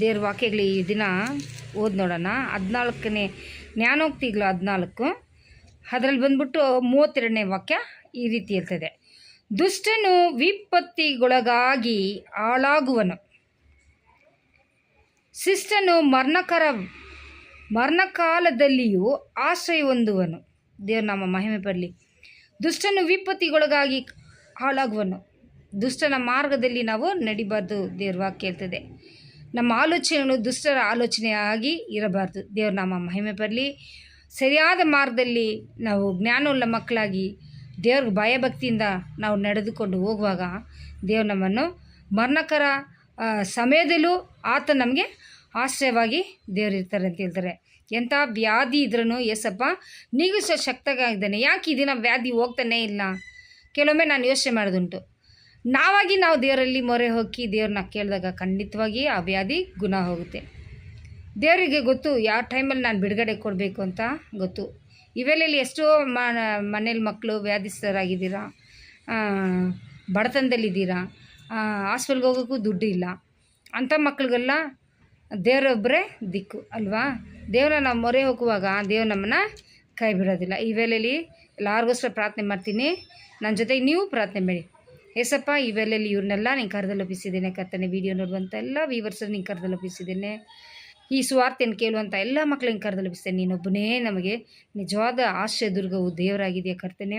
ದೇವ್ರ ವಾಕ್ಯಗಳು ಈ ದಿನ ಓದಿ ನೋಡೋಣ. 14ನೇ ಜ್ಞಾನೋಕ್ತಿಗಳು 14, ಅದರಲ್ಲಿ ಬಂದ್ಬಿಟ್ಟು 32ನೇ ವಾಕ್ಯ ಈ ರೀತಿ ಇರ್ತದೆ. ದುಷ್ಟನು ವಿಪತ್ತಿಗೊಳಗಾಗಿ ಹಾಳಾಗುವನು, ಶಿಷ್ಟನು ಮರಣಕಾಲದಲ್ಲಿಯೂ ಆಶ್ರಯ ಹೊಂದುವನು. ದೇವ್ರ ನಮ್ಮ ಮಹಿಮೆ ಬರಲಿ. ದುಷ್ಟನು ವಿಪತ್ತಿಗೊಳಗಾಗಿ ಹಾಳಾಗುವನು. ದುಷ್ಟನ ಮಾರ್ಗದಲ್ಲಿ ನಾವು ನಡಿಬಾರ್ದು. ದೇವ್ರ ವಾಕ್ಯ ಹೇಳ್ತದೆ. ನಮ್ಮ ಆಲೋಚನೆಗಳು ದುಷ್ಟರ ಆಲೋಚನೆಯಾಗಿ ಇರಬಾರ್ದು. ದೇವ್ರ ನಮ್ಮ ಮಹಿಮೆ ಬರಲಿ. ಸರಿಯಾದ ಮಾರ್ಗದಲ್ಲಿ ನಾವು ಜ್ಞಾನವುಳ್ಳ ಮಕ್ಕಳಾಗಿ ದೇವ್ರಿಗೆ ಭಯಭಕ್ತಿಯಿಂದ ನಾವು ನಡೆದುಕೊಂಡು ಹೋಗುವಾಗ ದೇವ್ರು ನಮ್ಮನ್ನು ಮರಣಕರ ಸಮಯದಲ್ಲೂ ಆತ ನಮಗೆ ಆಶ್ರಯವಾಗಿ ದೇವ್ರು ಇರ್ತಾರೆ ಅಂತ ಹೇಳ್ತಾರೆ. ಎಂಥ ವ್ಯಾಧಿ ಇದ್ರೂ ಏಸಪ್ಪ ನೀಗಿಸೋ ಶಕ್ತಗಾಗಿದ್ದಾನೆ. ಯಾಕೆ ಈ ದಿನ ವ್ಯಾಧಿ ಹೋಗ್ತಾನೇ ಇಲ್ಲ? ಕೆಲವೊಮ್ಮೆ ನಾನು ಯೋಚನೆ ಮಾಡೋದುಂಟು. ನಾವು ದೇವರಲ್ಲಿ ಮೊರೆ ಹೋಗಿ ದೇವ್ರನ್ನ ಕೇಳಿದಾಗ ಖಂಡಿತವಾಗಿ ಆ ವ್ಯಾಧಿ ಗುಣ ಹೋಗುತ್ತೆ. ದೇವರಿಗೆ ಗೊತ್ತು ಯಾವ ಟೈಮಲ್ಲಿ ನಾನು ಬಿಡುಗಡೆ ಕೊಡಬೇಕು ಅಂತ ಗೊತ್ತು. ಇವೆಲ್ಲಲ್ಲಿ ಎಷ್ಟೋ ಮನೇಲಿ ಮಕ್ಕಳು ವ್ಯಾಧಿಸ್ಥರಾಗಿದ್ದೀರಾ, ಬಡತನದಲ್ಲಿದ್ದೀರಾ, ಹಾಸ್ಪಿಟ್ಲ್ಗೆ ಹೋಗೋಕ್ಕೂ ದುಡ್ಡು ಇಲ್ಲ. ಅಂಥ ಮಕ್ಕಳಿಗೆಲ್ಲ ದೇವರೊಬ್ಬರೇ ದಿಕ್ಕು ಅಲ್ವಾ? ದೇವ್ರನ್ನ ನಾವು ಮೊರೆ ಹೋಗುವಾಗ ದೇವ್ರು ನಮ್ಮನ್ನು ಕೈ ಬಿಡೋದಿಲ್ಲ. ಈ ವೇಳೆಯಲ್ಲಿ ಎಲ್ಲರಿಗೋಸ್ಕರ ಪ್ರಾರ್ಥನೆ ಮಾಡ್ತೀನಿ. ನನ್ನ ಜೊತೆಗೆ ನೀವು ಪ್ರಾರ್ಥನೆ ಮಾಡಿ. ಏಸಪ್ಪ, ಈ ವೇಳೆಯಲ್ಲಿ ಇವ್ರನ್ನೆಲ್ಲ ನೀನು ಕರೆದಲ್ಲಿ ಒಪ್ಪಿಸಿದ್ದೇನೆ. ಕರ್ತನೆ, ವಿಡಿಯೋ ನೋಡುವಂಥ ಎಲ್ಲ ವ್ಯೂವರ್ಸರು ನೀನು ಕರೆದಲ್ಲಿ ಒಪ್ಪಿಸಿದ್ದೇನೆ. ಈ ಸುವಾರ್ತೆಯನ್ನು ಕೇಳುವಂಥ ಎಲ್ಲ ಮಕ್ಕಳನ್ನ ಕರೆದಲ್ಲಿ ಒಪ್ಪಿಸ್ತೇನೆ. ನೀನೊಬ್ಬನೇ ನಮಗೆ ನಿಜವಾದ ಆಶ್ರಯ ದುರ್ಗವು ದೇವರಾಗಿದೆಯಾ ಕರ್ತನೆ.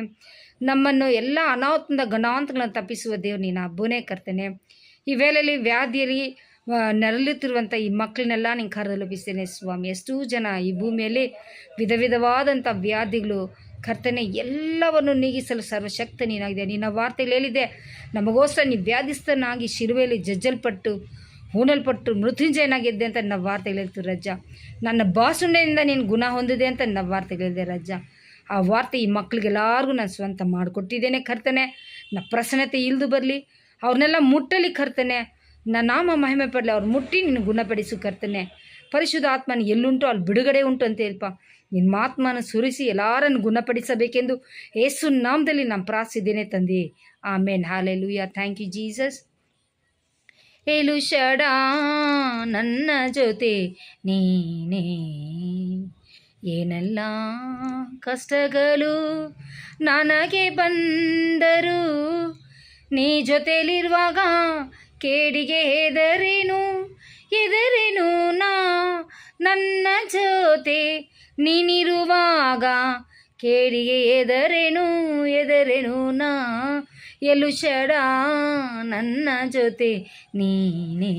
ನಮ್ಮನ್ನು ಎಲ್ಲ ಅನಾಹುತದಿಂದ ಗಣಾಂತಗಳನ್ನು ತಪ್ಪಿಸುವ ದೇವ್ರು ನೀನು ಒಬ್ಬನೇ ಕರ್ತನೆ. ಈ ವೇಳೆಯಲ್ಲಿ ವ್ಯಾಧಿಯಲ್ಲಿ ನರಳುತ್ತಿರುವಂಥ ಈ ಮಕ್ಕಳನ್ನೆಲ್ಲ ನೀನು ಕರೆದಲ್ಲಿ ಒಪ್ಪಿಸ್ತೇನೆ ಸ್ವಾಮಿ. ಎಷ್ಟೋ ಜನ ಈ ಭೂಮಿಯಲ್ಲಿ ವಿಧವಾದಂಥ ವ್ಯಾಧಿಗಳು ಕರ್ತನೆ ಎಲ್ಲವನ್ನು ನೀಗಿಸಲು ಸರ್ವಶಕ್ತ ನೀನಾಗಿದೆ. ನಿನ್ನ ವಾರ್ತೆಯಲ್ಲಿ ಹೇಳಿದೆ, ನಮಗೋಸ್ಕರ ನೀ ವ್ಯಾಧಿಸ್ಥನಾಗಿ ಶಿಲುಬೆಯಲ್ಲಿ ಜಜ್ಜಲ್ಪಟ್ಟು ಹೂಣಲ್ಪಟ್ಟು ಮೃತ್ಯುಂಜಯನಾಗಿದ್ದೆ ಅಂತ ನನ್ನ ವಾರ್ತೆಗಳು ಹೇಳ್ತೀವಿ ರಜ್ಜ. ನನ್ನ ಬಾಸುಂಡೆಯಿಂದ ನೀನು ಗುಣ ಹೊಂದಿದೆ ಅಂತ ನನ್ನ ವಾರ್ತೆಗಳು ಹೇಳಿದೆ ರಜ್ಜ. ಆ ವಾರ್ತೆ ಈ ಮಕ್ಕಳಿಗೆಲ್ಲರಿಗೂ ನಾನು ಸ್ವಂತ ಮಾಡಿಕೊಟ್ಟಿದ್ದೇನೆ ಕರ್ತನೆ. ನನ್ನ ಪ್ರಸನ್ನತೆ ಇಳಿದು ಬರಲಿ, ಅವ್ರನ್ನೆಲ್ಲ ಮುಟ್ಟಲಿ ಕರ್ತನೆ. ನನ್ನ ನಾಮ ಮಹಿಮೆ ಪಡಲಿ. ಅವ್ರು ಮುಟ್ಟಿ ನೀನು ಗುಣಪಡಿಸು ಕರ್ತನೆ. ಪರಿಶುದ್ಧ ಆತ್ಮನ ಎಲ್ಲುಂಟು ಅಲ್ಲಿ ಬಿಡುಗಡೆ ಉಂಟು ಅಂತ ಹೇಳ್ಪ. ನಿನ್ನ ಮಾತ್ಮನ ಸುರಿಸಿ ಎಲ್ಲರನ್ನು ಗುಣಪಡಿಸಬೇಕೆಂದು ಯೇಸು ನಾಮದಲ್ಲಿ ನಾನು ಪ್ರಾರ್ಥಿಸಿದ್ದೇನೆ ತಂದೆ. Amen. Hallelujah. Thank you Jesus. ಏಳು ಶಡ ನನ್ನ ಜೊತೆ ನೀನೇ, ಏನೆಲ್ಲ ಕಷ್ಟಗಳು ನನಗೆ ಬಂದರು, ನೀ ಜೊತೆಲಿರುವಾಗ ಕೇಡಿಗೆ ಹೆದರೇನು ನಾ, ನನ್ನ ಜೊತೆ ನೀನಿರುವಾಗ ಕೇಡಿಗೆ ಹೆದರೇನು ನಾ. ಎಲು ಶಡ ನನ್ನ ಜೊತೆ ನೀನೇ.